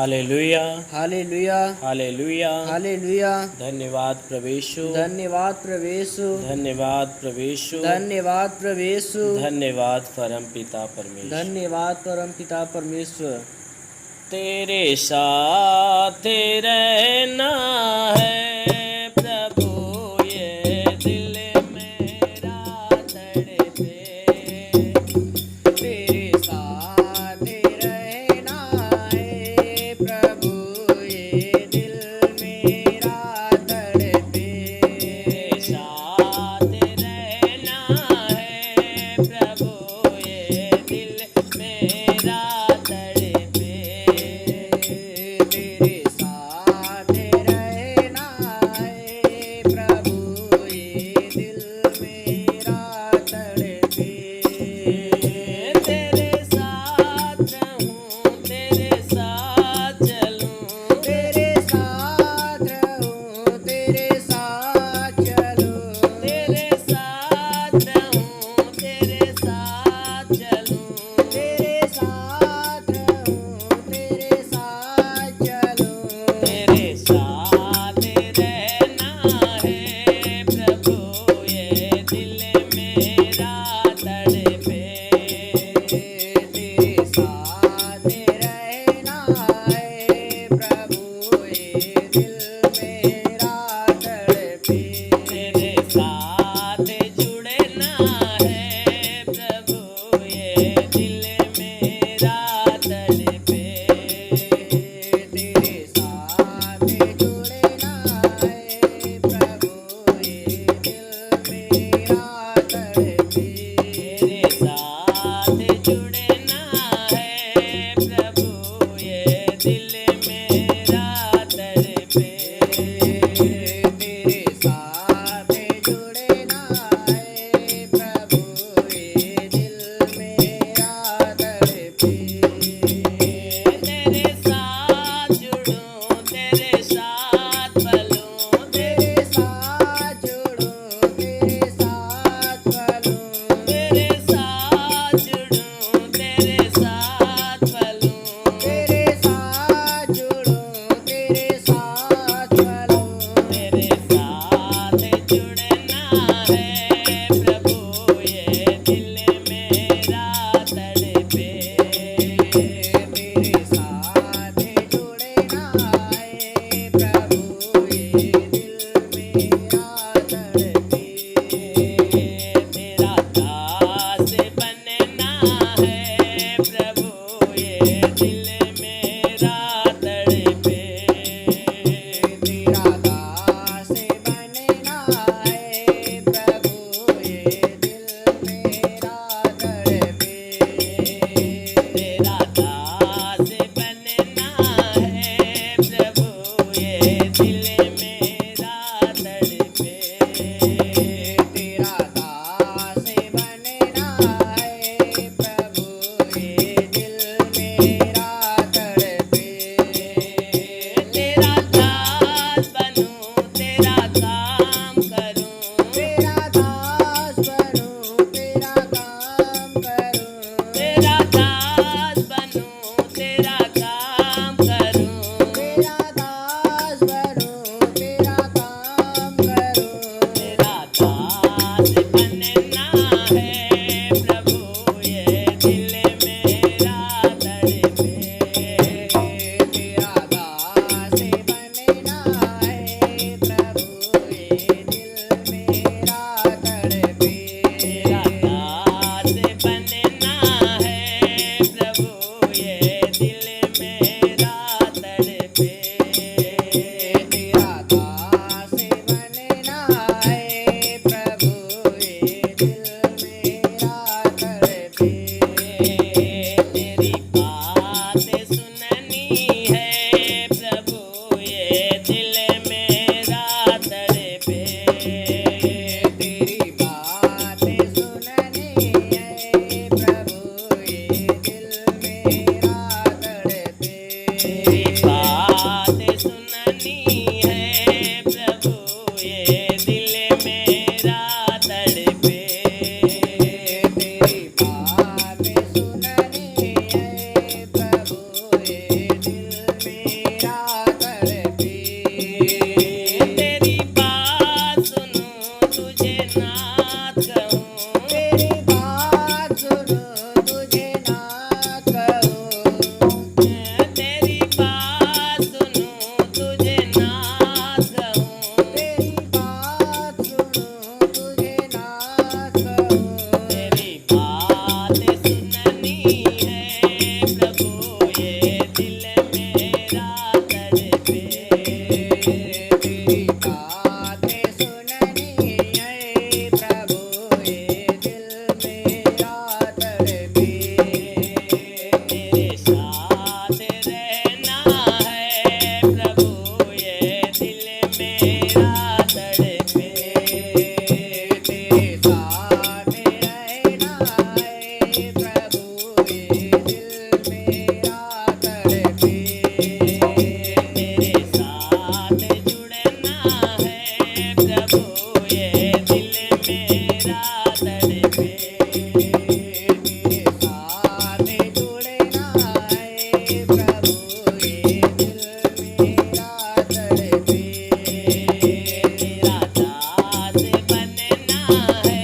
Hallelujah, hallelujah, hallelujah. Hallelujah. धन्यवाद प्रभु, धन्यवाद प्रभु, धन्यवाद प्रभु, धन्यवाद प्रभु, धन्यवाद परम पिता परमेश्वर। धन्यवाद परम पिता परमेश्वर। तेरे साथ रहना है प्रभु, ये दिल मेरा तड़पे। तेरे साथ रहना है प्रभु, ये दिल मेरा तड़पे। तेरे साथ रहना है प्रभु, ये दिल मेरा तड़पे। तेरे साथ रहना तेरे साथ जुड़ना है प्रभु ये दिल मेरा तड़पे तेरा दास बनना है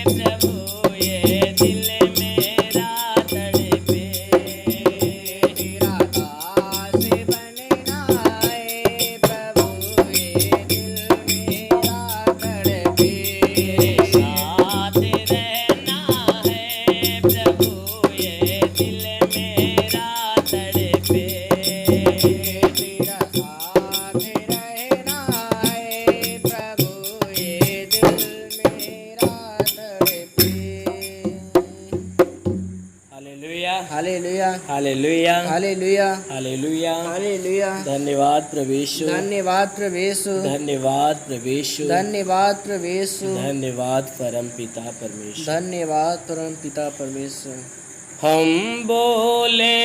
प्रभु ये दिल मेरा तड़पे तेरा दास बनना है प्रभु ये दिल मेरा तड़पे साथ रहना है प्रभु ये दिल मेरा तड़पे तेरा साथ रहना है प्रभु ये दिल मेरा तड़पे hallelujah hallelujah hallelujah hallelujah hallelujah hallelujah धन्यवाद प्रभु यीशु धन्यवाद प्रभु यीशु धन्यवाद प्रभु यीशु धन्यवाद प्रभु यीशु धन्यवाद परम पिता परमेश्वर धन्यवाद परम पिता परमेश्वर हम बोले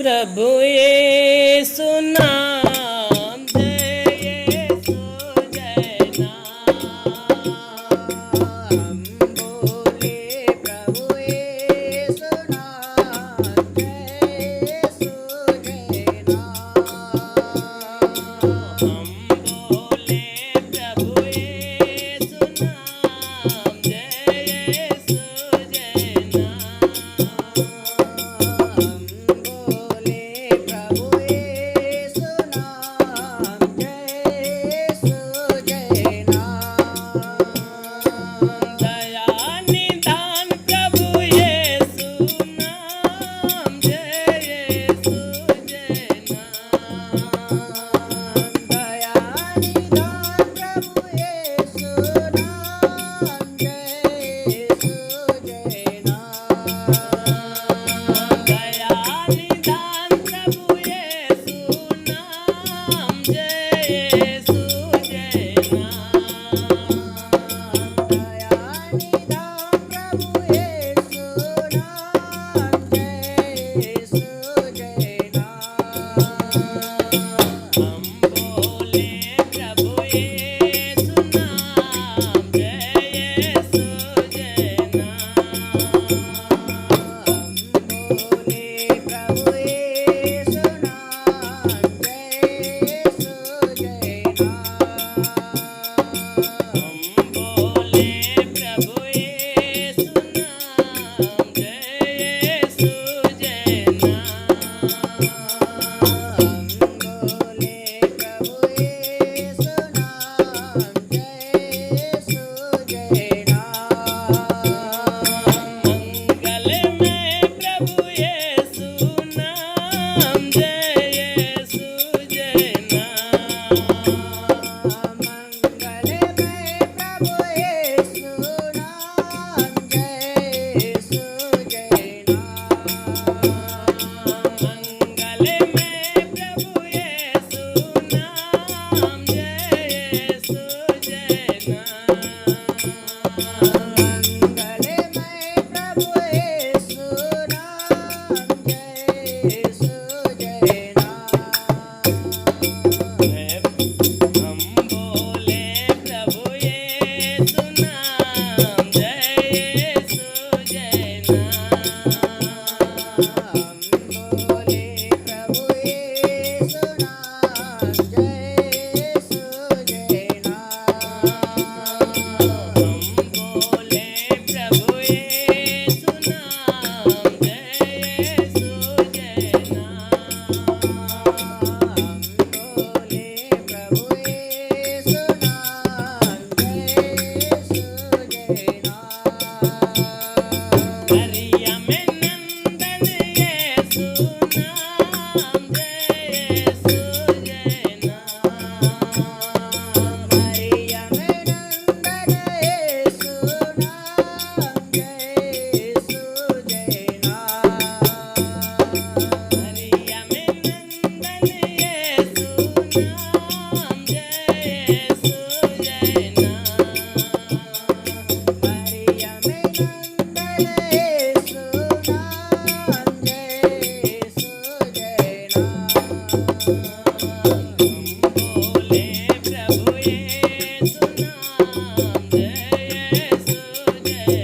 प्रभु यीशु नाम जय यीशु जय नाम हम बोले प्रभु यीशु नाम जय यीशु जय नाम हम बोले प्रभु यीशु नाम जय यीशु जय नाम हम बोले प्रभु यीशु नाम जय यीशु जय नाम दया निधान प्रभु यीशु नाम जय यीशु जय नाम दया निधान प्रभु यीशु नाम जय यीशु जय नाम दया निधान प्रभु यीशु नाम जय यीशु जय नाम दया निधान प्रभु यीशु नाम जय यीशु जय नाम हम बोले प्रभु यीशु नाम जय यीशु जय नाम बोले प्रभु यीशु नाम जय यीशु जय नाम हम बोले प्रभु यीशु नाम जय यीशु जय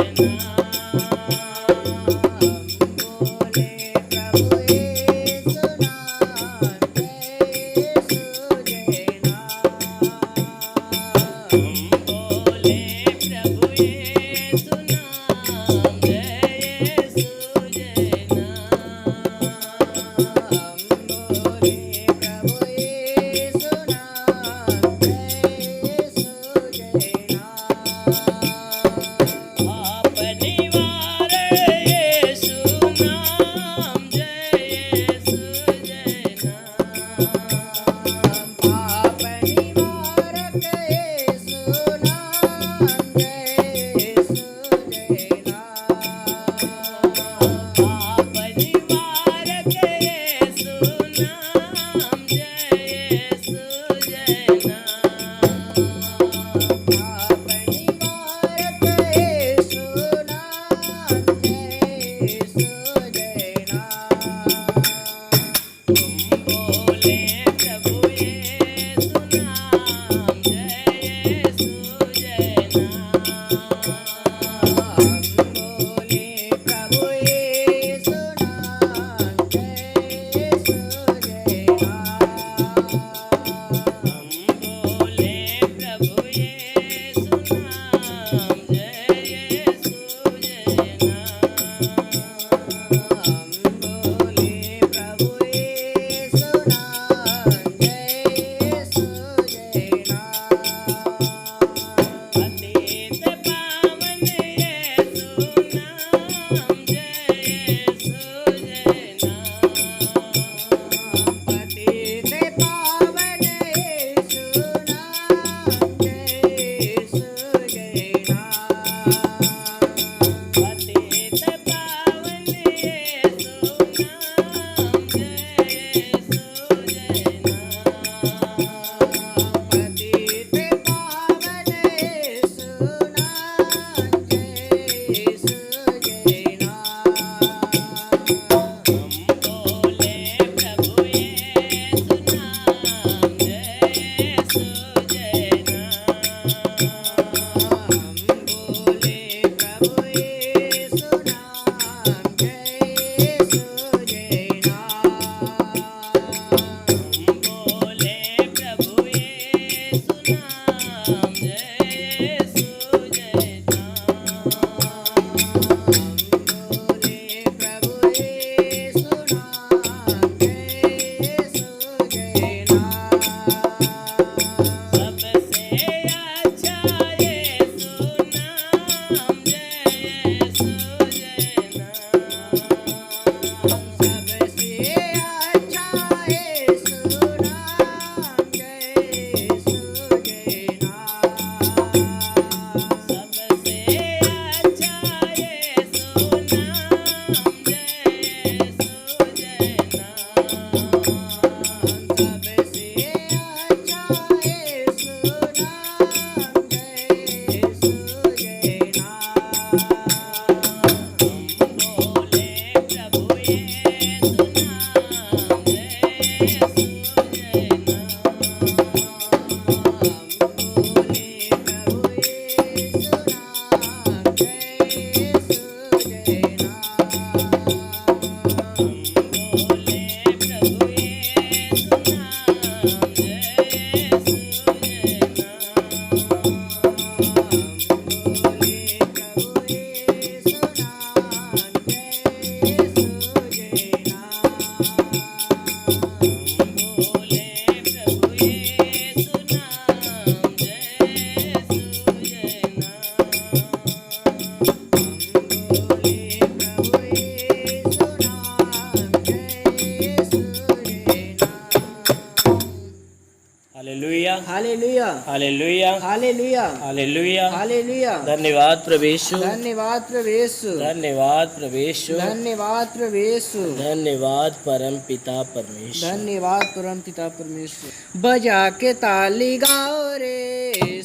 hallelujah hallelujah hallelujah hallelujah hallelujah hallelujah धन्यवाद प्रभु यीशु धन्यवाद प्रभु यीशु धन्यवाद प्रभु यीशु धन्यवाद प्रभु यीशु धन्यवाद परम पिता परमेश्वर धन्यवाद परम पिता परमेश्वर बजा के ताली गाओ रे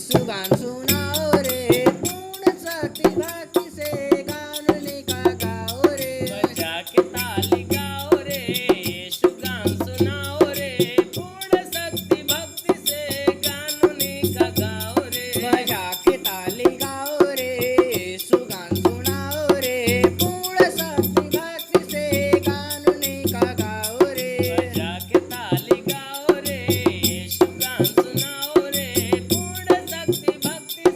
सुगान सुनाओ रे पूर्ण शक्ति भक्ति से गाने का गाओ रे बजा के ताली गाओ रे यीशु गान सुनाओ रे पूर्ण शक्ति भक्ति से गानों का गाओ रे बजा के ताली गाओ रे सुगान सुनाओ रे पूर्ण शक्ति भक्ति से गाने का गाओ रे बजा के ताली गाओ रे यीशु गान सुनाओ रे पूर्ण शक्ति भक्ति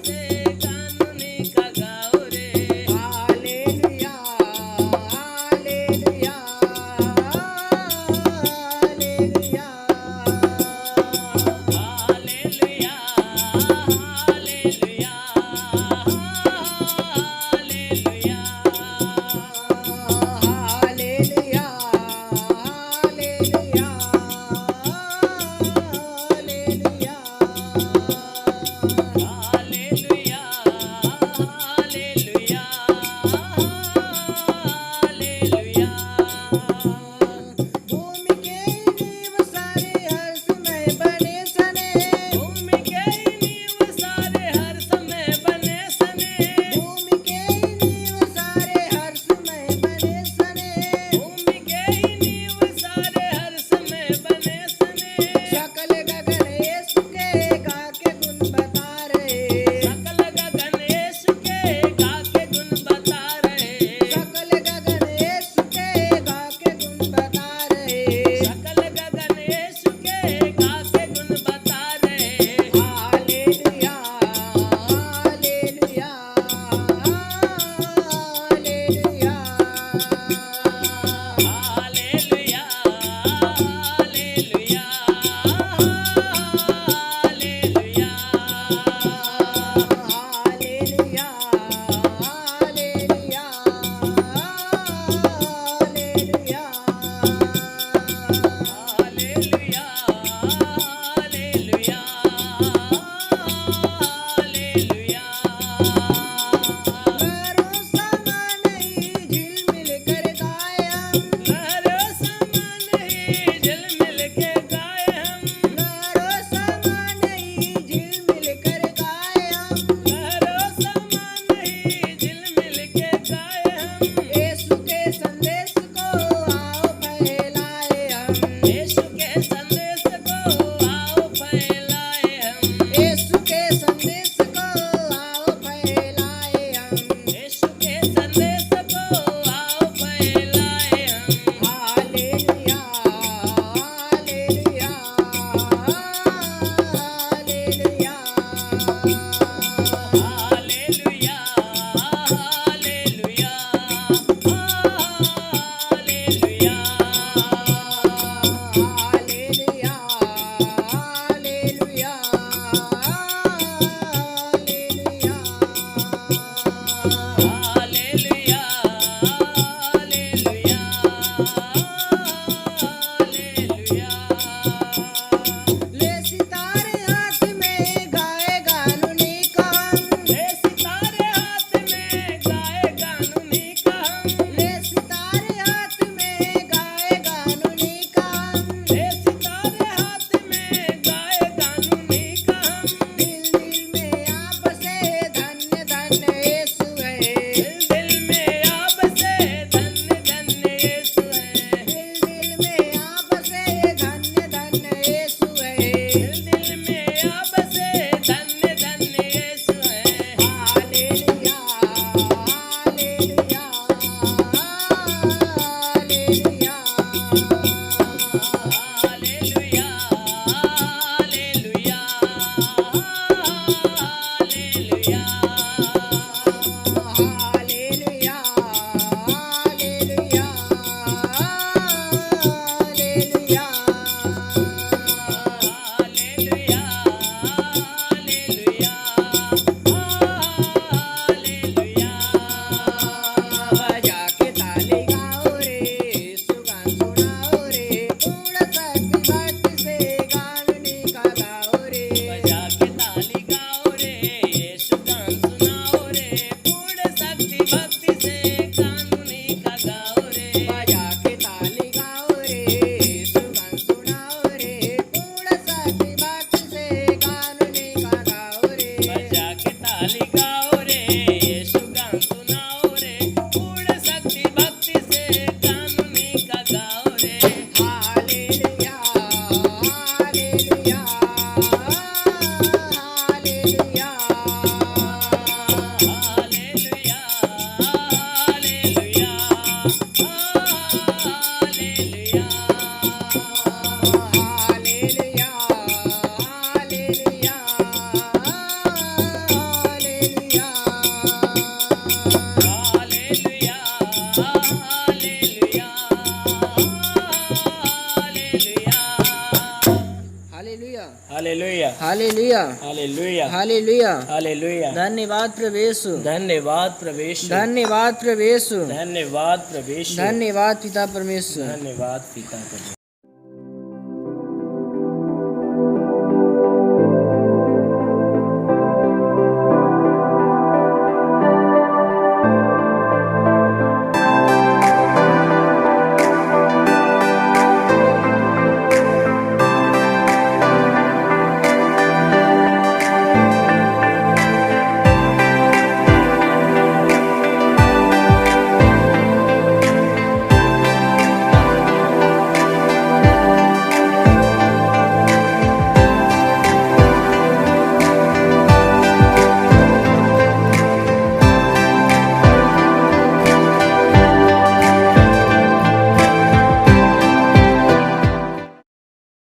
हालेलुया, हालेलुया, हालेलुया। हालेलुया। धन्यवाद प्रभु यीशु, धन्यवाद प्रभु यीशु, धन्यवाद प्रभु यीशु, धन्यवाद प्रभु यीशु, धन्यवाद पिता परमेश्वर। धन्यवाद पिता परमेश्वर।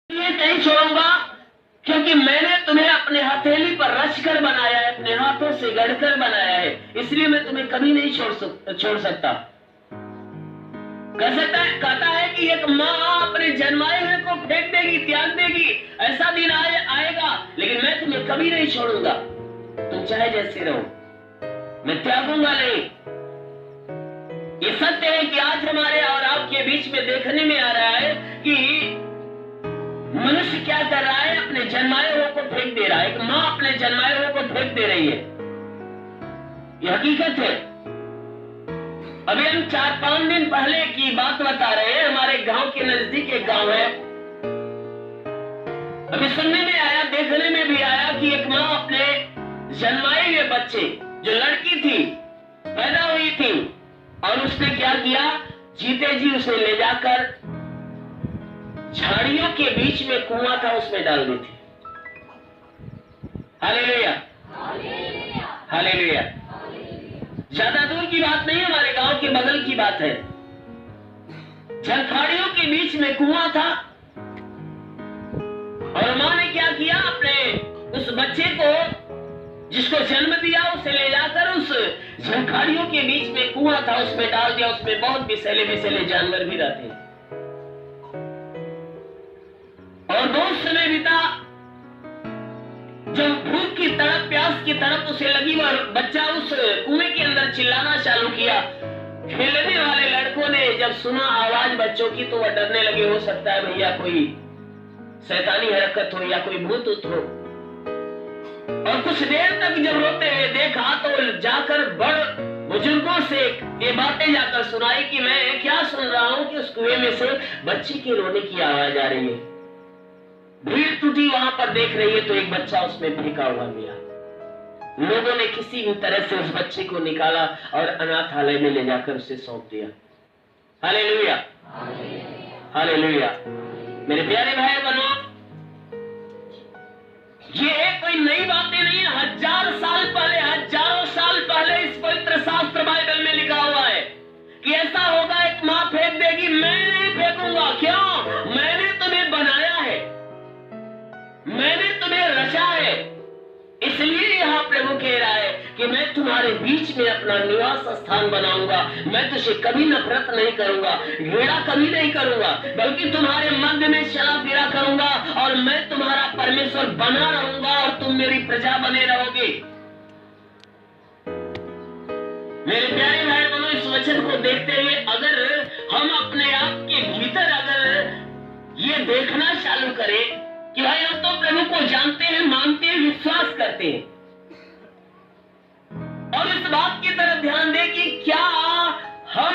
नहीं छोड़ूंगा, क्योंकि मैंने तुम्हें अपने हथेली पर रचकर बनाया है, अपने हाथों से गढ़कर बनाया है, इसलिए मैं तुम्हें कभी नहीं छोड़ सकता। कहता है कि एक माँ अपने जन्माए हुए को फेंक देगी, त्याग देगी, ऐसा दिन आएगा, लेकिन मैं तुम्हें कभी नहीं छोड़ूंगा। तुम चाहे जैसे रहो, मैं त्यागूंगा नहीं। ये सत्य है कि आज हमारे और आपके बीच में देखने में आ रहा है कि मनुष्य क्या कर रहा है, अपने जन्माए हुए को फेंक दे रहा है। एक माँ अपने जन्माए हुए को फेंक दे रही है, यह हकीकत है। अभी हम 4-5 दिन पहले की बात बता रहे हैं। हमारे गांव के नजदीक एक गांव है, अभी सुनने में आया, देखने में भी आया कि एक माँ अपने जन्माए हुए बच्चे, जो लड़की थी, पैदा हुई थी, और उसने क्या किया, जीते जी उसे ले जाकर झाड़ियों के बीच में कुआं था, उसमें डाल दी थी। Hallelujah, hallelujah. ज्यादा दूर की बात नहीं, हमारे गांव के बगल की बात है। झंखाड़ियों के बीच में कुआं था, और मां ने क्या किया, अपने उस बच्चे को, जिसको जन्म दिया, उसे ले जाकर उस झंखाड़ियों के बीच में कुआं था, उसमें डाल दिया। उसमें बहुत विषैले जानवर भी रहते हैं। और बहुत समय बीता, जब भूख की तड़प, प्यास की तड़प उसे लगी, वह बच्चा उस कुएं के अंदर चिल्लाना चालू किया। खेलने वाले लड़कों ने जब सुना आवाज बच्चों की, तो वह डरने लगे। हो सकता है भैया कोई शैतानी हरकत हो या कोई भूत हो। और कुछ देर तक जब रोते हुए देखा, तो जाकर बड़ बुजुर्गों से ये बातें जाकर सुनाई कि मैं क्या सुन रहा हूं कि उस कुएं में से बच्चे के रोने की आवाज आ रही है। भीड़ टूटी वहां पर देख रही है, तो एक बच्चा उसमें फेंका हुआ मिला। लोगों ने किसी भी तरह से उस बच्चे को निकाला और अनाथालय में ले जाकर उसे सौंप दिया। Hallelujah, hallelujah. मेरे प्यारे भाई बहनों, ये कोई नई बातें नहीं है। 1000 साल पहले, हजारों साल पहले इस पवित्र शास्त्र बाइबल में लिखा हुआ है कि ऐसा होगा, एक मां फेंक देगी, मैं नहीं फेंकूंगा। क्यों? मैंने तुम्हें बनाया है, मैंने तुम्हें रचा है। इसलिए यहाँ प्रभु कह रहा है कि मैं तुम्हारे बीच में अपना निवास स्थान बनाऊंगा। मैं तुझे कभी नफरत नहीं करूंगा, घृणा कभी नहीं करूंगा, बल्कि तुम्हारे मध्य में चला फिरा करूंगा, और मैं तुम्हारा परमेश्वर बना रहूंगा, और तुम मेरी प्रजा बने रहोगे। मेरे प्यारे भाई बहनों, इस वचन को देखते हुए अगर हम अपने आप के भीतर अगर ये देखना चालू करें कि भाई हम तो प्रभु को जानते हैं, मानते हैं, विश्वास करते हैं, और इस बात की तरफ ध्यान दें कि क्या हम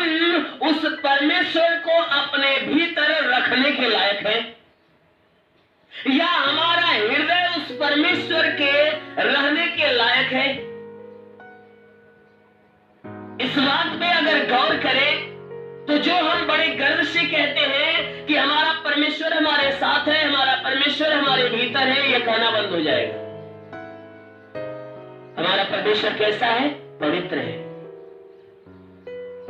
उस परमेश्वर को अपने भीतर रखने के लायक हैं, या हमारा हृदय उस परमेश्वर के रहने के लायक है। इस बात पे अगर गौर करें, तो जो हम बड़े गर्व से कहते हैं कि हमारा परमेश्वर हमारे साथ है, हमारा परमेश्वर हमारे भीतर है, यह कहना बंद हो जाएगा। हमारा परमेश्वर कैसा है? पवित्र है।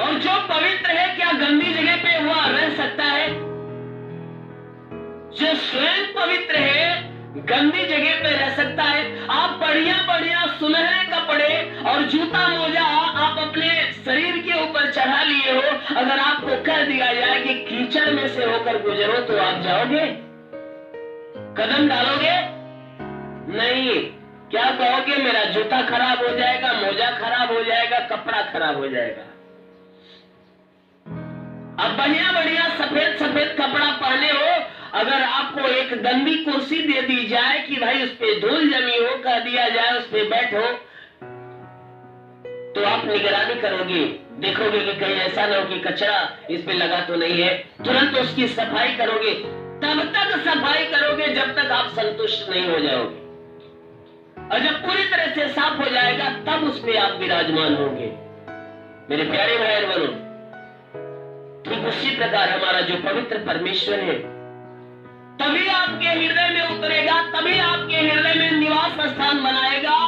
और जो पवित्र है, क्या गंदी जगह पे वह रह सकता है? जो स्वयं पवित्र है, गंदी जगह पे रह सकता है? आप बढ़िया बढ़िया सुनहरे कपड़े और जूता मोजा आप अपने शरीर के ऊपर चढ़ा लिए हो, अगर आपको कह दिया जाए कि कीचड़ में से होकर गुजरो, तो आप जाओगे? कदम डालोगे? नहीं, क्या कहोगे? मेरा जूता खराब हो जाएगा, मोजा खराब हो जाएगा, कपड़ा खराब हो जाएगा। अब बढ़िया बढ़िया सफेद सफेद कपड़ा पहने हो, अगर आपको एक गंदी कुर्सी दे दी जाए कि भाई उस पे धूल जमी हो, कह दिया जाए उस पे बैठो, तो आप निगरानी करोगे, देखोगे कि कहीं ऐसा ना हो कि कचरा इस पे लगा तो नहीं है, तुरंत उसकी सफाई करोगे। तब तक सफाई करोगे जब तक आप संतुष्ट नहीं हो जाओगे, और जब पूरी तरह से साफ हो जाएगा तब उस पे आप विराजमान होंगे। मेरे प्यारे भाई और बहनों, ठीक उसी प्रकार हमारा जो पवित्र परमेश्वर है तभी आपके हृदय में उतरेगा, तभी आपके हृदय में निवास स्थान बनाएगा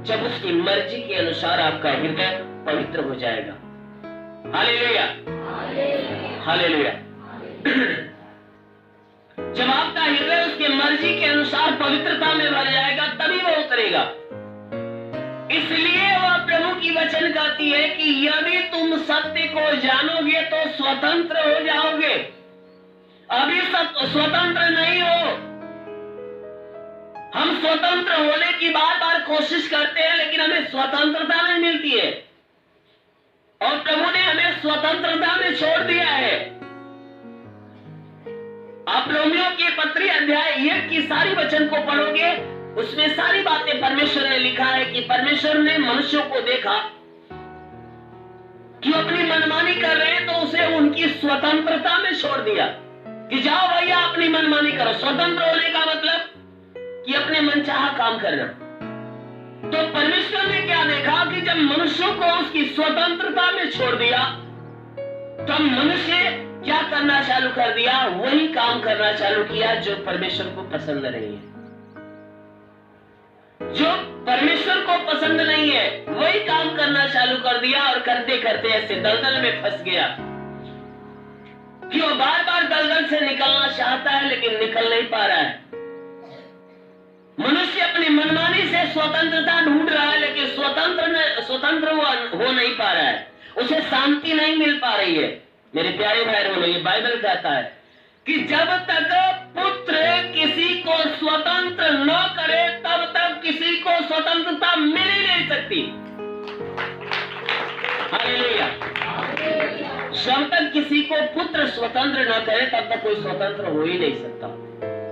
जब उसकी मर्जी के अनुसार आपका हृदय पवित्र हो जाएगा। Hallelujah, hallelujah. जब आपका हृदय उसके मर्जी के अनुसार पवित्रता में भर जाएगा तभी वो उतरेगा। इसलिए वह प्रभु की वचन कहती है कि यदि तुम सत्य को जानोगे तो स्वतंत्र हो जाओगे। अभी सब स्वतंत्र नहीं हो। हम स्वतंत्र होने की बार बार कोशिश करते हैं लेकिन हमें स्वतंत्रता नहीं मिलती है, और प्रभु ने हमें स्वतंत्रता में छोड़ दिया है। आप रोमियो की पत्री अध्याय 1 की सारी वचन को पढ़ोगे, उसमें सारी बातें परमेश्वर ने लिखा है कि परमेश्वर ने मनुष्यों को देखा कि अपनी मनमानी कर रहे हैं तो उसे उनकी स्वतंत्रता में छोड़ दिया कि जाओ भैया अपनी मनमानी करो। स्वतंत्र होने का मतलब कि अपने मनचाहा काम करना। तो परमेश्वर ने क्या देखा कि जब मनुष्यों को उसकी स्वतंत्रता में छोड़ दिया तब मनुष्य क्या करना चालू कर दिया? वही काम करना चालू किया जो परमेश्वर को पसंद नहीं है। जो परमेश्वर को पसंद नहीं है वही काम करना चालू कर दिया, और करते करते ऐसे दलदल में फंस गया कि वो बार बार दलदल से निकलना चाहता है लेकिन निकल नहीं पा रहा है। मनुष्य अपनी मनमानी से स्वतंत्रता ढूंढ रहा है लेकिन स्वतंत्र हो नहीं पा रहा है, उसे शांति नहीं मिल पा रही है। मेरे प्यारे भाई बहनों, ये बाइबल कहता है कि जब तक पुत्र किसी को स्वतंत्र न करे तब तक किसी को स्वतंत्रता मिल ही नहीं सकती। हालेलुया। जब तक किसी को पुत्र स्वतंत्र न करे तब तक कोई स्वतंत्र हो ही नहीं सकता।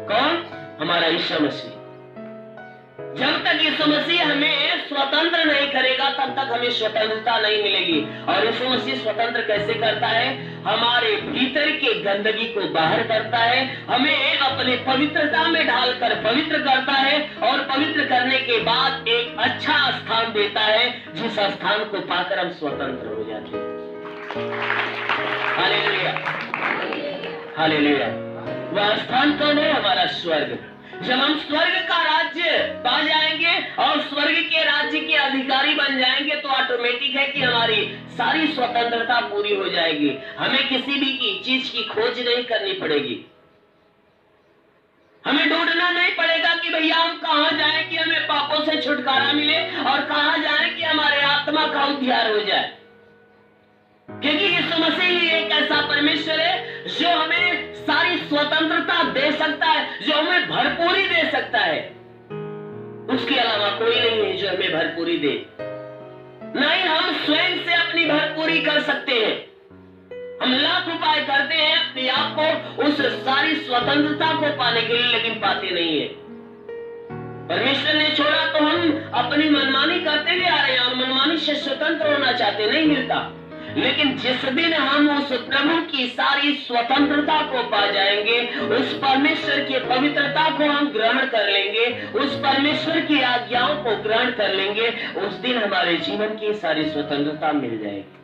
कौन? हमारा यीशु मसीह। जब तक यीशु मसीह हमें स्वतंत्र नहीं करेगा तब तक हमें स्वतंत्रता नहीं मिलेगी। और यीशु मसीह स्वतंत्र कैसे करता है? हमारे भीतर के गंदगी को बाहर करता है, हमें अपनी पवित्रता में डालकर पवित्र करता है, और पवित्र करने के बाद एक अच्छा स्थान देता है जिस स्थान को पाकर हम स्वतंत्र हो जाते हैं। Hallelujah, hallelujah. वह स्थान कौन है? हमारा स्वर्ग। जब हम स्वर्ग का राज्य पा जाएंगे और स्वर्ग के राज्य के अधिकारी बन जाएंगे तो ऑटोमेटिक है कि हमारी सारी स्वतंत्रता पूरी हो जाएगी। हमें किसी भी चीज की खोज नहीं करनी पड़ेगी, हमें ढूंढना नहीं पड़ेगा कि भैया हम कहां जाएं कि हमें पापों से छुटकारा मिले, और कहां जाएं कि हमारे आत्मा का उद्धार हो जाए। क्योंकि यीशु मसीह ही एक ऐसा परमेश्वर है जो हमें सारी स्वतंत्रता दे सकता है, जो हमें भरपूरी दे सकता है। उसके अलावा कोई नहीं है जो हमें भरपूरी दे। नहीं हम स्वयं से अपनी भरपूरी कर सकते हैं। हम लाख उपाय करते हैं अपने आप को उस सारी स्वतंत्रता को पाने के लिए, लेकिन पाते नहीं है। परमेश्वर ने छोड़ा तो हम अपनी मनमानी करते भी आ रहे हैं और मनमानी से स्वतंत्र होना चाहते, नहीं मिलता। लेकिन जिस दिन हम उस प्रभु की सारी स्वतंत्रता को पा जाएंगे, उस परमेश्वर की पवित्रता को हम ग्रहण कर लेंगे, उस परमेश्वर की आज्ञाओं को ग्रहण कर लेंगे, उस दिन हमारे जीवन की सारी स्वतंत्रता मिल जाएगी।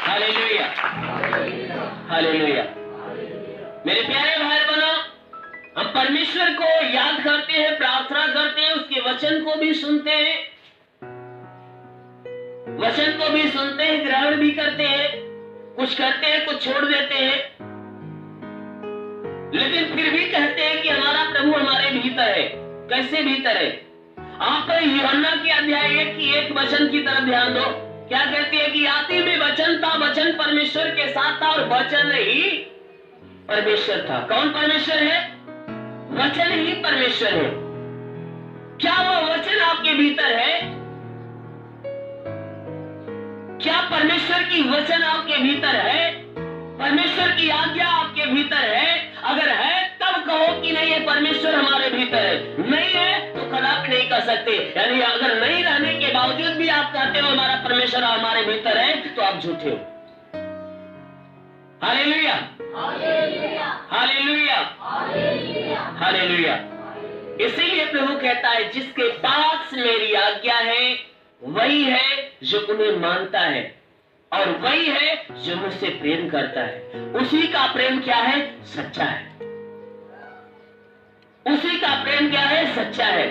Hallelujah, hallelujah. मेरे प्यारे भाई बहनों, हम परमेश्वर को याद करते हैं, प्रार्थना करते हैं, उसके वचन को भी सुनते हैं, वचन को भी सुनते हैं, ग्रहण भी करते हैं, कुछ करते हैं, कुछ छोड़ देते हैं, लेकिन फिर भी कहते हैं कि हमारा प्रभु हमारे भीतर है। कैसे भीतर है? आप यूहन्ना के अध्याय 1 की 1 वचन की तरफ ध्यान दो। क्या कहती है कि आदि में वचन था, वचन परमेश्वर के साथ था और वचन ही परमेश्वर था। कौन परमेश्वर है? वचन ही परमेश्वर है। क्या वो वचन आपके भीतर है? क्या परमेश्वर की वचन आपके भीतर है? परमेश्वर की आज्ञा आपके भीतर है? अगर है तब कहो कि नहीं, ये परमेश्वर हमारे भीतर है। नहीं है तो कदापि नहीं कर सकते। यानी अगर नहीं रहने के बावजूद भी आप कहते हो हमारा परमेश्वर हमारे भीतर है, तो आप झूठे हो। Hallelujah, hallelujah, hallelujah. इसीलिए प्रभु कहता है जिसके पास मेरी आज्ञा है वही है जो उन्हें मानता है, और वही है जो मुझसे प्रेम करता है। उसी का प्रेम क्या है? सच्चा है। उसी का प्रेम क्या है? सच्चा है।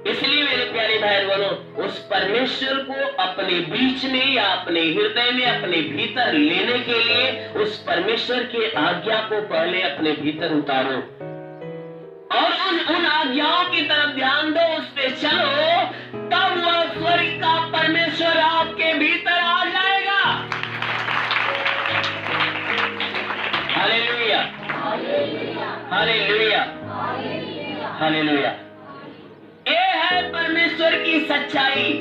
इसलिए मेरे प्यारे भाई बहनों, उस परमेश्वर को अपने बीच में या अपने हृदय में अपने भीतर लेने के लिए उस परमेश्वर के आज्ञा को पहले अपने भीतर उतारो और उन आज्ञाओं की तरफ ध्यान दो, उस पे चलो, तब वह स्वर्ग का परमेश्वर आपके भीतर आ जाएगा। Hallelujah, hallelujah, hallelujah. ये है परमेश्वर की सच्चाई,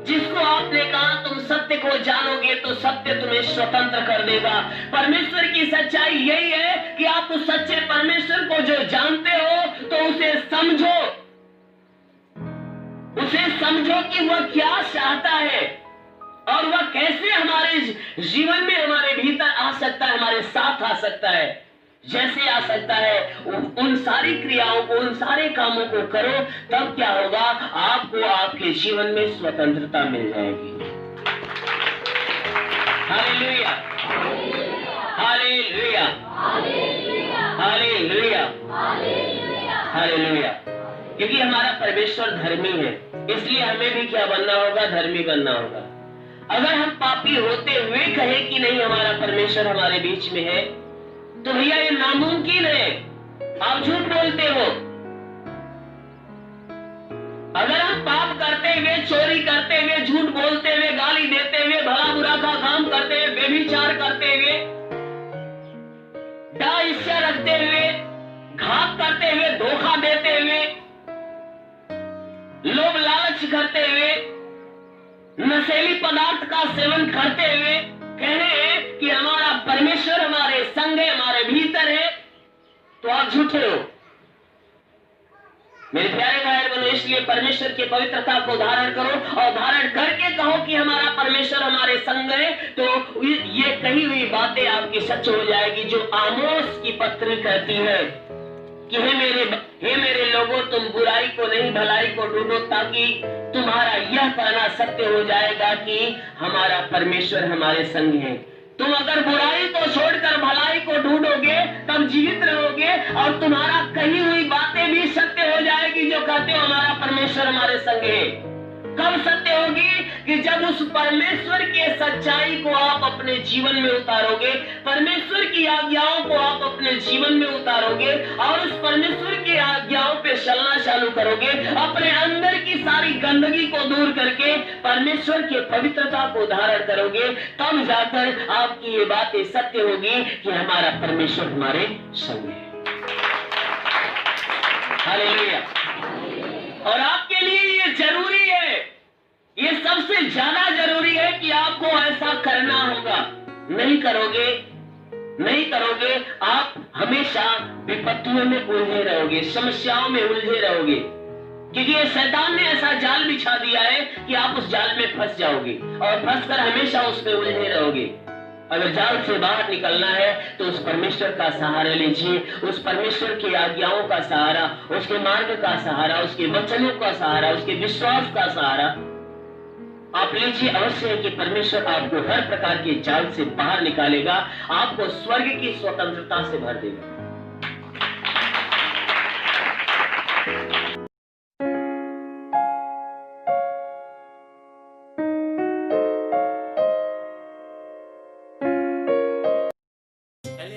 जिसको आपने कहा तुम सत्य को जानोगे तो सत्य तुम्हें स्वतंत्र कर देगा। परमेश्वर की सच्चाई यही है कि आप उस सच्चे परमेश्वर को जो जानते हो तो उसे समझो, उसे समझो कि वह क्या चाहता है और वह कैसे हमारे जीवन में हमारे भीतर आ सकता है, हमारे साथ आ सकता है। जैसे आ सकता है उन सारी क्रियाओं को, उन सारे कामों को करो, तब क्या होगा? आपको आपके जीवन में स्वतंत्रता मिल जाएगी। Hallelujah, hallelujah, hallelujah, hallelujah. क्योंकि हमारा परमेश्वर धर्मी है, इसलिए हमें भी क्या बनना होगा? धर्मी बनना होगा। अगर हम पापी होते हुए कहे कि नहीं हमारा परमेश्वर हमारे बीच में है, तो भैया ये नामुमकिन है, आप झूठ बोलते हो। अगर हम पाप करते हुए, चोरी करते हुए, झूठ बोलते हुए, गाली देते हुए, भला बुरा का काम करते हुए, व्यभिचार करते हुए, ईर्ष्या रखते हुए, घात करते हुए, धोखा देते हुए, लोभ लालच करते हुए, नशीली पदार्थ का सेवन करते हुए कहे कि हमारा परमेश्वर हमारे संग है, हमारे भीतर है, तो आप झूठे हो। मेरे प्यारे भाई बहनों, इसलिए परमेश्वर की पवित्रता को धारण करो और धारण करके कहो कि हमारा परमेश्वर हमारे संग है, तो ये कही हुई बातें आपकी सच हो जाएगी, जो आमोस की पत्री कहती है कि हे मेरे लोगों, तुम बुराई को नहीं भलाई को ढूंढो, ताकि तुम्हारा यह कहना सत्य हो जाएगा कि हमारा परमेश्वर हमारे संग है। तुम अगर बुराई को छोड़कर भलाई को ढूंढोगे तब जीवित रहोगे, और तुम्हारा कही हुई बातें भी सत्य हो जाएगी जो कहते हो हमारा परमेश्वर हमारे संग है। कब सत्य होगी? कि जब उस परमेश्वर के सच्चाई को आप अपने जीवन में उतारोगे, परमेश्वर की आज्ञाओं को आप अपने जीवन में उतारोगे और उस परमेश्वर की आज्ञाओं पे चलना चालू करोगे, अपने अंदर की सारी गंदगी को दूर करके परमेश्वर के पवित्रता को धारण करोगे, तब जाकर आपकी ये बातें सत्य होगी कि हमारा परमेश्वर हमारे संग है। हालेलुया। और आपके लिए ये जरूरी है, ये सबसे ज्यादा जरूरी है कि आपको ऐसा करना होगा। नहीं करोगे आप हमेशा विपत्तियों में उलझे रहोगे, समस्याओं में उलझे रहोगे, क्योंकि ये शैतान ने ऐसा जाल बिछा दिया है कि आप उस जाल में फंस जाओगे और फंसकर हमेशा उसमें उलझे रहोगे। अगर जाल से बाहर निकलना है तो उस परमेश्वर का सहारा लीजिए, उस परमेश्वर की आज्ञाओं का सहारा, उसके मार्ग का सहारा, उसके वचनों का सहारा, उसके विश्वास का सहारा आप लीजिए। अवश्य है कि परमेश्वर आपको हर प्रकार के जाल से बाहर निकालेगा, आपको स्वर्ग की स्वतंत्रता से भर देगा।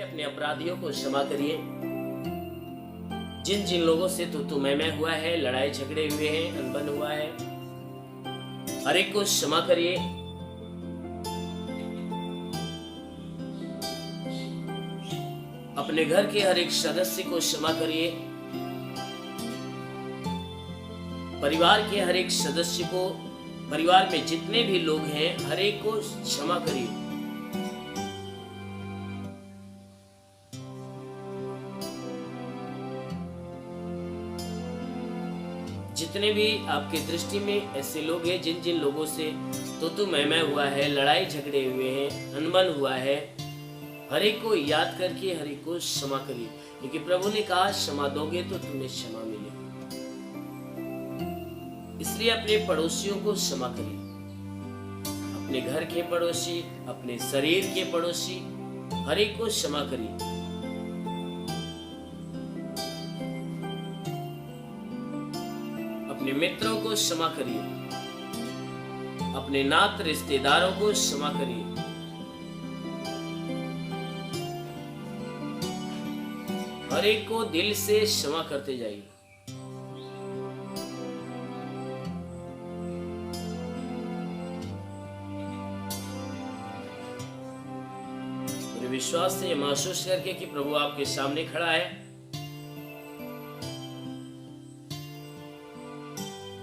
अपने अपराधियों को क्षमा करिए, जिन जिन लोगों से तू मैं हुआ है, लड़ाई झगड़े हुए हैं, अनबन हुआ है, हर एक को क्षमा करिए। अपने घर के हर एक सदस्य को क्षमा करिए। परिवार के हर एक सदस्य को, परिवार में जितने भी लोग हैं, हर एक को क्षमा करिए। जितने भी आपके दृष्टि में ऐसे लोग हैं जिन जिन लोगों से तो मैं हुआ है, लड़ाई झगड़े हुए हैं, अनबन हुआ है, हर एक को याद करके हर एक को क्षमा करिए, क्योंकि प्रभु ने कहा क्षमा दोगे तो तुम्हें क्षमा मिलेगी। इसलिए अपने पड़ोसियों को क्षमा करिए, अपने घर के पड़ोसी, अपने शरीर के पड़ोसी, हर एक को क्षमा करिए। अपने मित्रों को क्षमा करिए, अपने नात रिश्तेदारों को क्षमा करिए। हर एक को दिल से क्षमा करते जाइए। मेरे विश्वास से महसूस करके कि प्रभु आपके सामने खड़ा है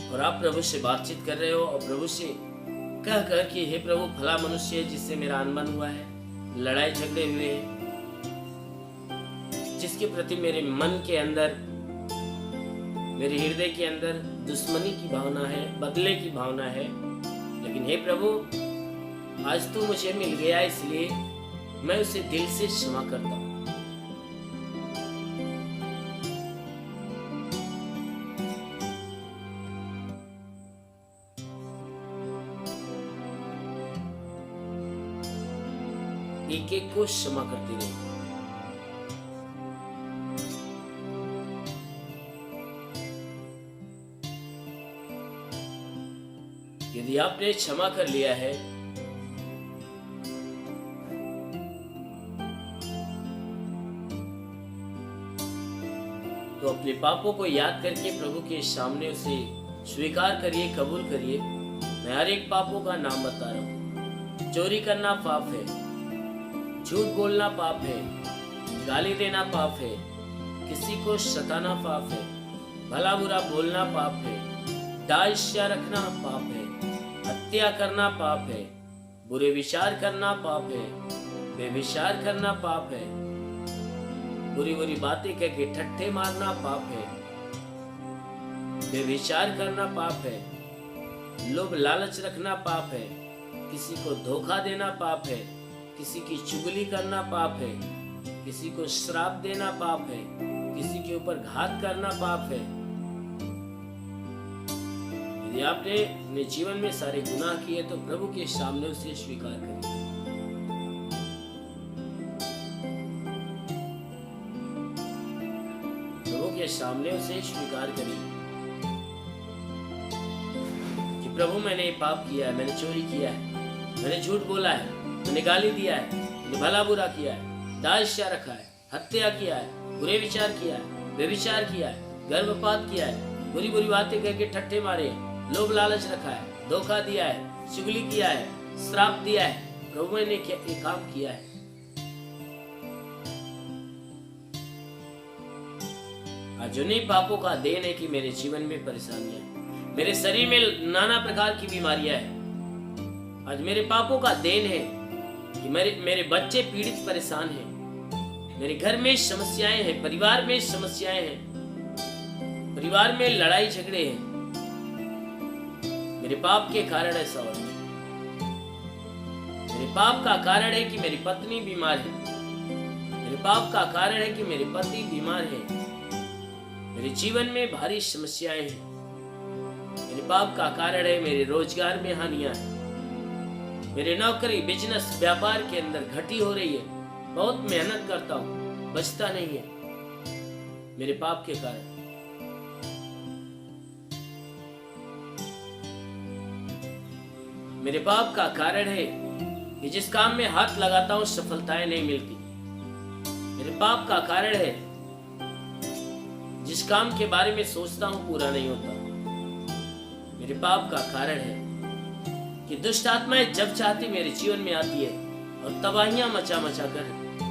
और आप प्रभु से बातचीत कर रहे हो और प्रभु से कह कर कि हे प्रभु, भला मनुष्य है जिससे मेरा अनबन हुआ है, लड़ाई झगड़े हुए हैं, जिसके प्रति मेरे मन के अंदर, मेरे हृदय के अंदर दुश्मनी की भावना है, बदले की भावना है, लेकिन हे प्रभु, आज तू मुझे मिल गया, इसलिए मैं उसे दिल से क्षमा करता हूं। एक एक को क्षमा करते रहिए। यदि आपने क्षमा कर लिया है तो अपने पापों को याद करके प्रभु के सामने उसे स्वीकार करिए, कबूल करिए। मैं हर एक पापों का नाम बता रहा हूं। चोरी करना पाप है, झूठ बोलना पाप है, गाली देना पाप है, किसी को सताना पाप है, भला बुरा बोलना पाप है, दास्या रखना पाप है, हत्या करना पाप है, बुरे विचार करना पाप है, बेविचार करना पाप है, बुरी बुरी बातें कह के ठट्ठे मारना पाप है, बेविचार करना पाप है, लोभ लालच रखना पाप है, किसी को धोखा देना पाप है, किसी की चुगली करना पाप है, किसी को श्राप देना पाप है, किसी के ऊपर घात करना पाप है। यदि आपने अपने जीवन में सारे गुनाह किए तो प्रभु के सामने उसे स्वीकार करिए। प्रभु के सामने उसे स्वीकार करिए कि प्रभु, मैंने ये पाप किया है, मैंने चोरी किया है, मैंने झूठ बोला है, मैंने गाली दिया है, मैंने भला बुरा किया है, दास्या रखा है, हत्या किया है, बुरे विचार किया है, बेविचार किया है, गर्भपात किया है, बुरी बुरी बातें कह के ठट्ठे मारे, लोभ लालच रखा है, धोखा दिया है, चुगली किया है, श्राप दिया है। प्रभु, मैंने ये काम किया है। आज उन्हीं पापों का देन है कि मेरे जीवन में परेशानियां, मेरे शरीर में नाना प्रकार की बीमारियां हैं। आज मेरे पापों का देन है कि मेरे बच्चे पीड़ित परेशान हैं, मेरे घर में समस्याएं हैं, परिवार में समस्याएं हैं, परिवार में लड़ाई झगड़े हैं। मेरे पाप के कारण ऐसा हो रहा है। मेरे पाप का कारण है कि मेरी पत्नी बीमार है, मेरे पाप का कारण है कि मेरे पति बीमार है, मेरे जीवन में भारी समस्याएं हैं। मेरे पाप का कारण है मेरे रोजगार में हानियां हैं, मेरे नौकरी बिजनेस व्यापार के अंदर घटी हो रही है, बहुत मेहनत करता हूं, बचता नहीं है मेरे पाप के कारण। मेरे पाप का कारण है कि जिस काम में हाथ लगाता हूं सफलताएं नहीं मिलती। मेरे पाप का कारण है जिस काम के बारे में सोचता हूं पूरा नहीं होता। मेरे पाप का कारण है कि दुष्ट आत्माएं जब चाहती मेरे जीवन में आती है और तबाहियां मचा मचा कर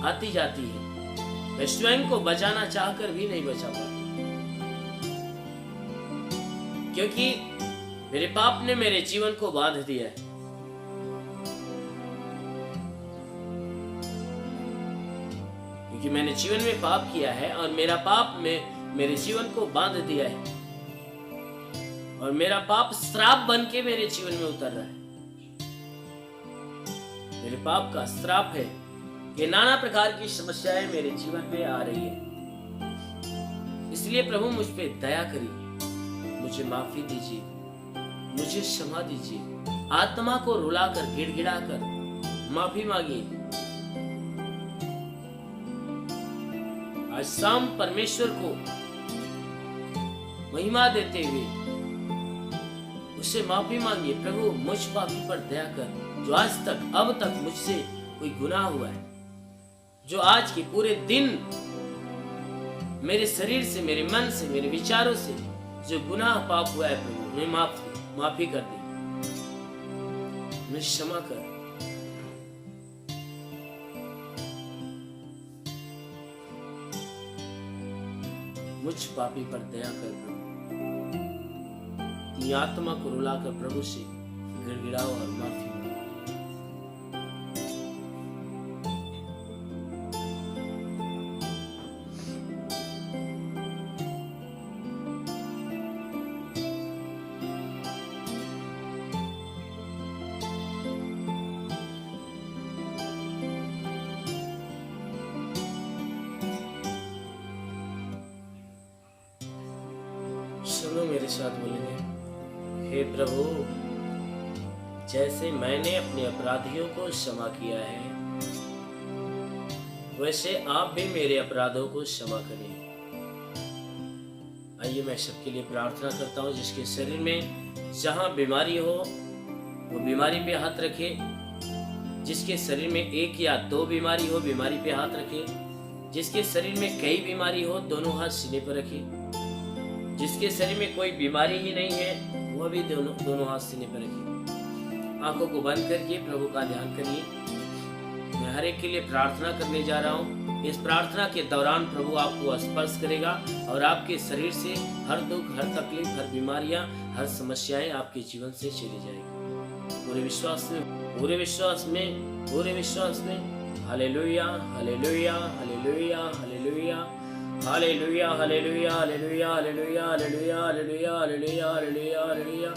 आती जाती है। मैं स्वयं को बचाना चाहकर भी नहीं बचा पाता, क्योंकि मेरे पाप ने मेरे जीवन को बांध दिया है। क्योंकि मैंने जीवन में पाप किया है और मेरा पाप में मेरे जीवन को बांध दिया है और मेरा पाप श्राप बन के मेरे जीवन में उतर रहा है। मेरे पाप का श्राप है कि नाना प्रकार की समस्याएं मेरे जीवन में आ रही है। इसलिए प्रभु मुझ पे दया करिए, मुझे माफी दीजिए, मुझे क्षमा दीजिए। आत्मा को रुलाकर गिड़गिड़ाकर माफी मांगिए। आज शाम परमेश्वर को महिमा देते हुए उससे माफी मांगिए। प्रभु मुझ पापी पर दया कर, जो आज तक अब तक मुझसे कोई गुनाह हुआ है, जो आज के पूरे दिन मेरे शरीर से, मेरे मन से, मेरे विचारों से जो गुनाह पाप हुआ है, प्रभु मैं माफी कर दे, मैं क्षमा कर। मुझ पापी पर दया कर प्रभु। अपनी आत्मा को रुलाकर प्रभु से गिड़गिड़ाओ और माफी मांगो। सुनो मेरे साथ बोलेंगे, हे प्रभु, जैसे मैंने अपने अपराधियों को क्षमा किया है, वैसे आप भी मेरे अपराधों को क्षमा करें। आइए मैं सबके लिए प्रार्थना करता हूँ। जिसके शरीर में जहाँ बीमारी हो वो बीमारी पे हाथ रखे। जिसके शरीर में एक या दो बीमारी हो, बीमारी पे हाथ रखे। जिसके शरीर में कई बीमारी हो, दोनों हाथ सीने पर रखे। जिसके शरीर में कोई बीमारी ही नहीं है, वह भी दोनों हाथ सीने पर रखिए। आंखों को बंद करके प्रभु का ध्यान करिए। मैं हर एक के लिए प्रार्थना करने जा रहा हूँ। इस प्रार्थना के दौरान प्रभु आपको स्पर्श करेगा और आपके शरीर से हर दुख, हर तकलीफ, हर बीमारियां, हर समस्याएं आपके जीवन से चली जाएगी। पूरे विश्वास में, पूरे विश्वास में, पूरे विश्वास में। Hallelujah, hallelujah, hallelujah, hallelujah, hallelujah, hallelujah, hallelujah, hallelujah, hallelujah, hallelujah, hallelujah, hallelujah, hallelujah.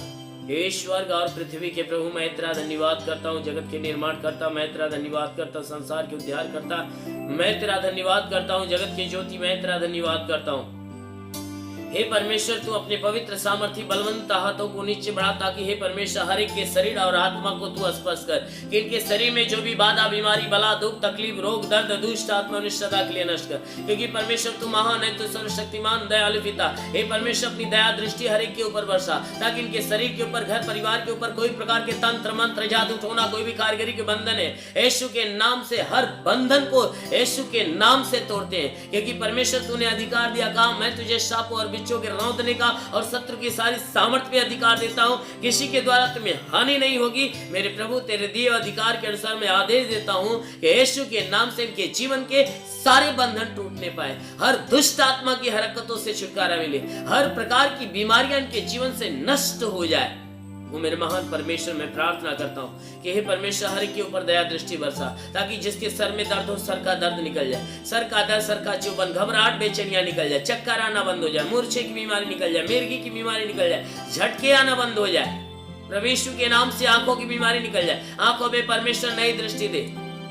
हे स्वर्ग और पृथ्वी के प्रभु, मैं तेरा धन्यवाद करता हूँ। जगत के निर्माण करता मैं तेरा धन्यवाद करता, संसार के उद्धार करता मैं तेरा धन्यवाद करता हूँ। जगत की ज्योति मैं तेरा धन्यवाद करता हूँ। हे परमेश्वर, तू अपने पवित्र सामर्थी बलवंत हाथों को नीचे बढ़ा, ताकि हे परमेश्वर हर एक के शरीर और आत्मा को तू स्पर्श कर, कि इनके शरीर में जो भी बाधा, बीमारी, बला, दुख, तकलीफ, रोग, दर्द, दुष्ट आत्मा निश्चता के लिए नष्ट कर। क्योंकि परमेश्वर तू महान है, तू सर्वशक्तिमान, दयालु पिता। हे परमेश्वर, अपनी दया दृष्टि हर एक के ऊपर बरसा, ताकि इनके शरीर के ऊपर, घर परिवार के ऊपर कोई प्रकार के तंत्र मंत्र, जादू टोना, कोई भी कारीगरी के बंधन है, यीशु के नाम से हर बंधन को यीशु के नाम से तोड़ते हैं। क्योंकि परमेश्वर तूने अधिकार दिया, काम मैं तुझे सांपों और बिच्छू के रौंदने का और शत्रु की सारी सामर्थ्य पे अधिकार देता हूँ। किसी के द्वारा तुम्हें हानि नहीं होगी। मेरे प्रभु, तेरे दिए अधिकार के अनुसार मैं आदेश देता हूँ कि यीशु के नाम से इनके जीवन के सारे बंधन टूटने पाए, हर दुष्ट आत्मा की हरकतों से छुटकारा मिले, हर प्रकार की बीमारियां इनके जीवन से नष्ट हो जाए। वो मेरे महान परमेश्वर, मैं प्रार्थना करता हूँ कि हे परमेश्वर हर एक के ऊपर दया दृष्टि बरसा, ताकि जिसके सर में दर्द हो, सर का दर्द निकल जाए, सर का दर्द, सर का चुभन, घबराहट, बेचैनियां निकल जाए, चक्कर आना बंद हो जाए, मूर्छे की बीमारी निकल जाए, मिर्गी की बीमारी निकल जाए, झटके आना बंद हो जाए। प्रभु यीशु के नाम से आंखों की बीमारी निकल जाए, आंखों में परमेश्वर नई दृष्टि दे।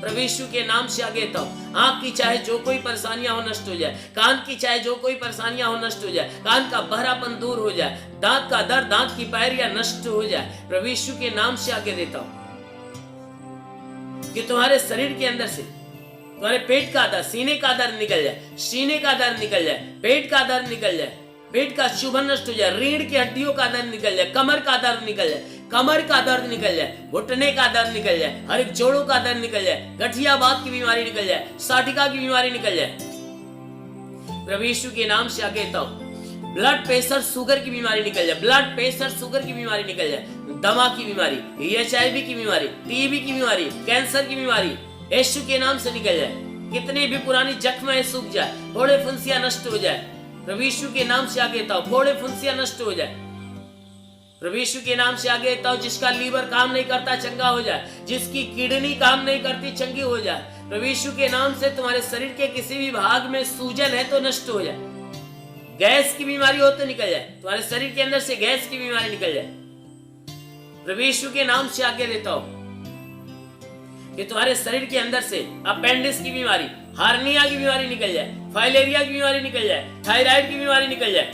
प्रभु यीशु के नाम से आगे तो आंख की चाहे जो कोई परेशानियां हो नष्ट हो जाए, कान की चाहे जो कोई परेशानियां हो नष्ट हो जाए, कान का बहरापन दूर हो जाए, दांत का दर्द, दांत की पैरियां नष्ट हो जाए। प्रभु यीशु के नाम से आगे देता हूं कि तुम्हारे शरीर के अंदर से, तुम्हारे पेट का दर्द, सीने का दर्द निकल जाए, सीने का दर्द निकल जाए, पेट का दर्द निकल जाए, पेट का चुभन नष्ट हो जाए, रीढ़ की हड्डियों का दर्द निकल जाए, कमर का दर्द निकल जाए, कमर का दर्द निकल जाए, घुटने का दर्द निकल जाए, हर एक जोड़ों का दर्द निकल जाए, गठियावात की बीमारी निकल जाए, साटिका की बीमारी निकल जाए। प्रभु यीशु के नाम से आगे कहता हूं, ब्लड प्रेशर, शुगर की बीमारी निकल जाए, ब्लड प्रेशर, शुगर की बीमारी निकल जाए, दमा की बीमारी, HIV की बीमारी, TB की बीमारी, कैंसर की बीमारी यीशु के नाम से निकल जाए। कितनी भी पुरानी जख्म है सूख जाए, फोड़े फुंसियां नष्ट हो जाए। प्रभु यीशु के नाम से आगे कहता हूं, फोड़े फुंसियां नष्ट हो जाए। प्रभु यीशु के नाम से आगे देता हूं, जिसका लीवर काम नहीं करता चंगा हो जाए, जिसकी किडनी काम नहीं करती चंगी हो जाए। प्रभु यीशु के नाम से तुम्हारे शरीर के किसी भी भाग में सूजन है तो नष्ट हो जाए, गैस की बीमारी हो तो निकल जाए, तुम्हारे शरीर के अंदर से गैस की बीमारी निकल जाए। प्रभु यीशु के नाम से आगे देता हूं कि तुम्हारे शरीर के अंदर से अपेंडिक्स की बीमारी, हार्निया की बीमारी निकल जाए, फाइलेरिया की बीमारी निकल जाए, थायराइड की बीमारी निकल जाए।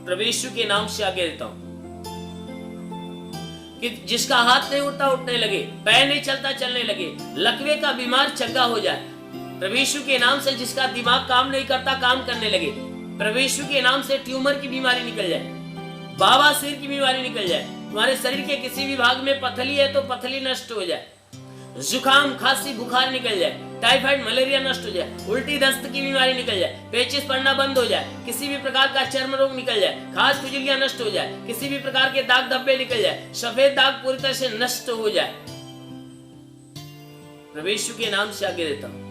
प्रभु यीशु के नाम से आगे देता हूं कि जिसका हाथ नहीं उठता उठने लगे, पैर नहीं चलता चलने लगे, लकवे का बीमार चंगा हो जाए। प्रभु यीशु के नाम से जिसका दिमाग काम नहीं करता काम करने लगे, प्रभु यीशु के नाम से ट्यूमर की बीमारी निकल जाए, बवासीर की बीमारी निकल जाए। तुम्हारे शरीर के किसी भी भाग में पथली है तो पथली नष्ट हो जाए, जुकाम खांसी बुखार निकल जाए, टाइफाइड मलेरिया नष्ट हो जाए, उल्टी दस्त की बीमारी निकल जाए, पेचिश पड़ना बंद हो जाए, किसी भी प्रकार का चर्म रोग निकल जाए, खाज खुजलियां नष्ट हो जाए, किसी भी प्रकार के दाग धब्बे निकल जाए, सफेद दाग पूरी तरह से नष्ट हो जाए। प्रभु यीशु के नाम से आगे देता हूं,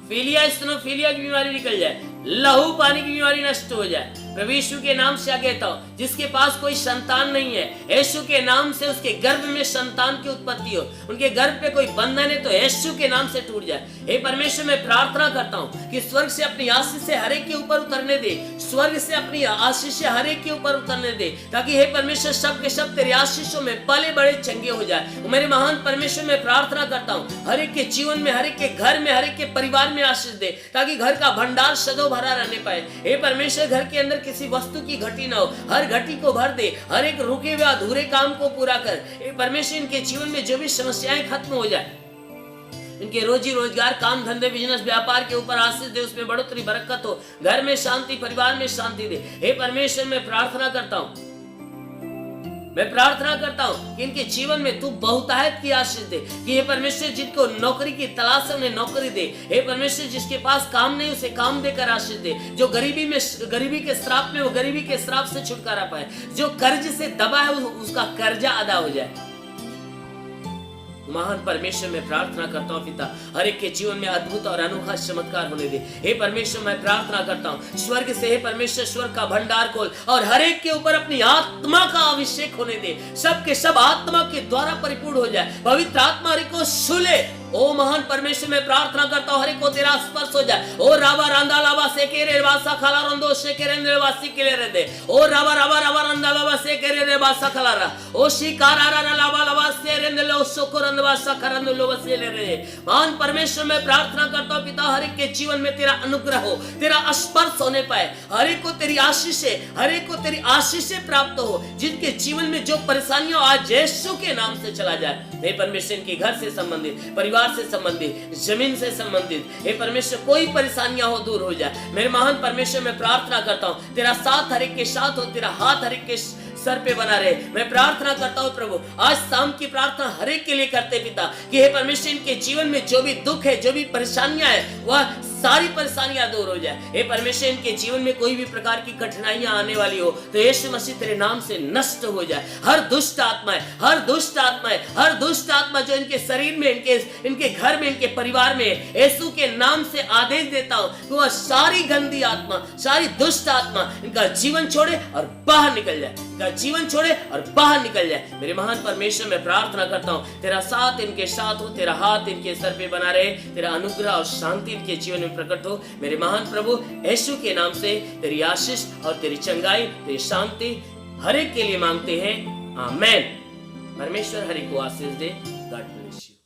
फीलिया स्टेनोफीलिया की बीमारी निकल जाए, लहू पानी की बीमारी नष्ट हो जाए। प्रभु यीशु के नाम से आगे देता हूं, जिसके पास कोई संतान नहीं है, यीशु के नाम से उसके गर्भ में संतान की उत्पत्ति हो, उनके गर्भ पे कोई बंधन है तो यीशु के नाम से टूट जाए। हे परमेश्वर, मैं प्रार्थना करता हूं कि स्वर्ग से अपनी आशीष से हर एक के ऊपर उतरने दे, स्वर्ग से अपनी आशीष से हर एक के ऊपर उतरने दे, ताकि हे परमेश्वर सब के सब तेरी आशीषों में पले बड़े चंगे हो जाए। मेरे महान परमेश्वर, मैं प्रार्थना करता हूं हर एक के जीवन में, हर एक के घर में, हर एक के परिवार में आशीष दे, ताकि घर का भंडार सदैव भरा रहने पाए। हे परमेश्वर, घर के अंदर किसी वस्तु की घटी ना हो, हर घटी को भर दे, हर एक रुके हुए अधूरे काम को पूरा कर। हे परमेश्वर, इनके जीवन में जो भी समस्याएं खत्म हो जाए, इनके रोजी रोजगार, काम धंधे, बिजनेस, व्यापार के ऊपर आशीष दे, उसमें बढ़ोतरी बरकत हो, घर में शांति, परिवार में शांति दे। हे परमेश्वर, मैं प्रार्थना करता हूं कि इनके जीवन में तू बहुतायत की आशीष दे, कि हे परमेश्वर, जिनको नौकरी की तलाश है उन्हें नौकरी दे। हे परमेश्वर, जिसके पास काम नहीं उसे काम देकर आशीष दे, जो गरीबी के श्राप में वो गरीबी के श्राप से छुटकारा पाए, जो कर्ज से दबा है उसका कर्जा अदा हो जाए। महान परमेश्वर, मैं प्रार्थना करता हूं पिता, हर एक के जीवन में अद्भुत और अनोखा चमत्कार होने दे। हे परमेश्वर, मैं प्रार्थना करता हूं स्वर्ग से, हे परमेश्वर, स्वर्ग का भंडार खोल और हर एक के ऊपर अपनी आत्मा का अभिषेक होने दे, सब के सब आत्मा के द्वारा परिपूर्ण हो जाए। पवित्र आत्मा हर एक को छूले। ओ महान परमेश्वर, मैं प्रार्थना करता हूं हर एक को तेरा स्पर्श हो जाए। ओ रावा रांदा लावा सेकेरे वासा खला रंदो सेकेरे वासी के ले दे। ओ रावा रावा रावा रांदा लावा सेकेरे वासा खला रा। ओ शिकारा रा लावा लावा सेरे लो सोकोरन वासा करन लो वसे ले रे। महान परमेश्वर, मैं प्रार्थना करता हूं पिता, हर एक के जीवन में तेरा अनुग्रह हो, तेरा स्पर्श होने पाए, हर एक को तेरी आशीषें, हर एक को तेरी आशीषें प्राप्त हो। जिनके जीवन में जो परेशानियां आज यीशु के नाम से चला जाए। हे परमेश्वर, इनके घर से संबंधित, परिवार से संबंधित, जमीन से संबंधित, हे परमेश्वर, कोई परेशानियां हो दूर हो जाए। मेरे महान परमेश्वर, मैं प्रार्थना करता हूं तेरा साथ हर एक के साथ हो, तेरा हाथ हर एक के सर पे बना रहे। मैं प्रार्थना करता हूं प्रभु, आज शाम की प्रार्थना हर एक के लिए करते पिता, कि हे परमेश्वर, इनके जीवन में जो भी दुख है, जो भी परेशानियां है, वह सारी परेशानियां दूर हो जाए। हे परमेश्वर, इनके जीवन में कोई भी प्रकार की कठिनाइयां आने वाली हो तो यीशु मसीह तेरे नाम से नष्ट हो जाए। हर दुष्ट आत्माएं, हर दुष्ट आत्माएं, हर दुष्ट आत्मा जो इनके शरीर में, इनके घर में, इनके परिवार में, यीशु के नाम से आदेश देता हूं कि वह सारी गंदी आत्मा, सारी दुष्ट आत्मा इनका जीवन छोड़े और बाहर निकल जाए, इनका जीवन छोड़े और बाहर निकल जाए। मेरे महान परमेश्वर, मैं प्रार्थना करता हूं तेरा साथ इनके साथ हो, तेरा हाथ इनके सर पे बना रहे, तेरा अनुग्रह और शांति इनके जीवन में प्रकट हो। मेरे महान प्रभु यीशु के नाम से तेरी आशीष और तेरी चंगाई, तेरी शांति हर एक के लिए मांगते हैं। आमेन। परमेश्वर हर एक को आशीष दे। God bless you.